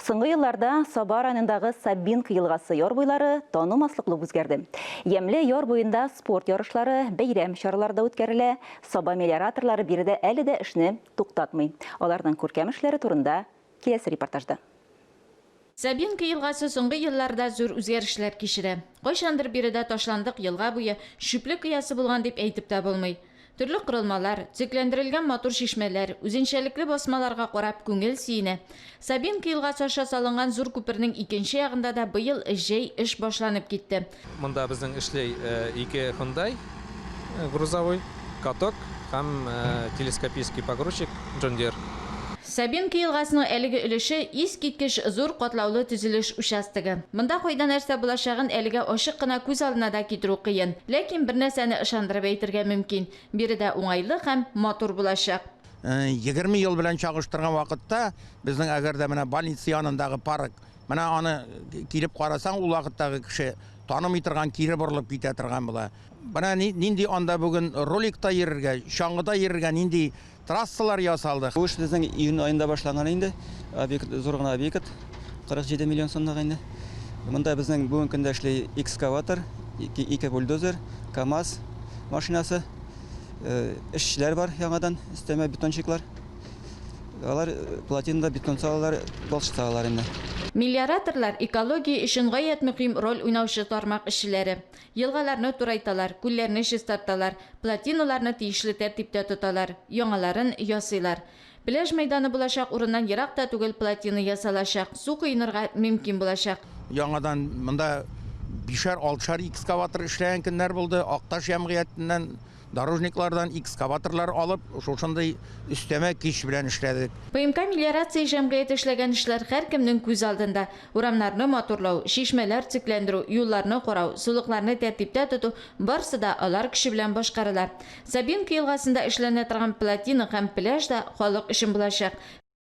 Соңғы елларда Саба районындағы Сабинка елгасы яр буйлары танымаслыклы үзгәрде. Ямле яр буенда спорт ярышлары, бәйрәм чараларда үткәрелә. Саба мелиораторлары биредә әле дә эшне туктатмый. Аларның күркәм эшләре турында киләсе репортажда. Сабинка елгасы соңгы елларда зур үзгәрешләр кичерә. Кайчандыр биредә ташландык елга буе шүплек кыясы булган дип әйтеп тә булмый. Төрле корылмалар, цикләндерелгән матур шишмәләр, үзенчәлекле басмаларга карап күңел сөенә. Сабинка елгасы аша салынган зур күпернең икенче ягында да быел җәй эш башланып китте. Монда безнең эшләй ике Hyundai грузовой, каток һәм телескопический погрузчик John Deere. Сабинка елгасының әлеге өлеше искиткеч зур катлаулы төзелеш участогы. Монда кайда нәрсә булачагын әлегә ачык кына күз алдына да китерү кыен. Ләкин бер нәрсәне ышандырып әйтергә мөмкин. Биредә уңайлы һәм матур булачак. 20 ел белән чагыштырган вакытта безнең әгәрдә менә больница янындагы парк, менә аны килеп карасаң, ул вакыттагы кеше танымый торган, кире борылып китә торган була. Менә нинди анда бүген роликта йөрергә, чаңгыда йөрергә нинди трассалар ясалды. Бу эш безнең июнь айында башланган инде. Объект зур гына объект, 47 миллион сумнан инде. Монда безнең бүгенге көндә эшли экскаватор, ике бульдозер, КАМАЗ машинасы, эшчеләр бар яңадан, өстәмә бетончиклар. Алар плотинада бетон салалар, балшык салалар инде. Мелиораторлар экология өчен гаять мөһим роль уйнаучы тармак эшчеләре. Елгаларны турайталар, күлләрне чистарталар, плотиналарны тиешле тәртиптә тоталар, яңаларын ясыйлар. Пляж мәйданы булачак урыннан еракта түгел плотина ясалачак, су кыйнырга мөмкин булачак. Яңадан монда 5-6 экскаватор эшләгән көннәр булды. Акташ җәмгыятеннән дорожниклардан экскаваторлар алып, шушындай өстәмә кич белән эшләдек. ПМК мелиорация җәмгыяте эшләгән эшләр һәркемнең күз алдында. Урамнарны матурлау, шишмәләр цикләндерү, юлларны карау, сулыкларны тәртиптә тоту барысы да алар кеше белән башкарыла. Сабинка елгасында эшләнә торган плотина һәм пляжда халык өчен булачак.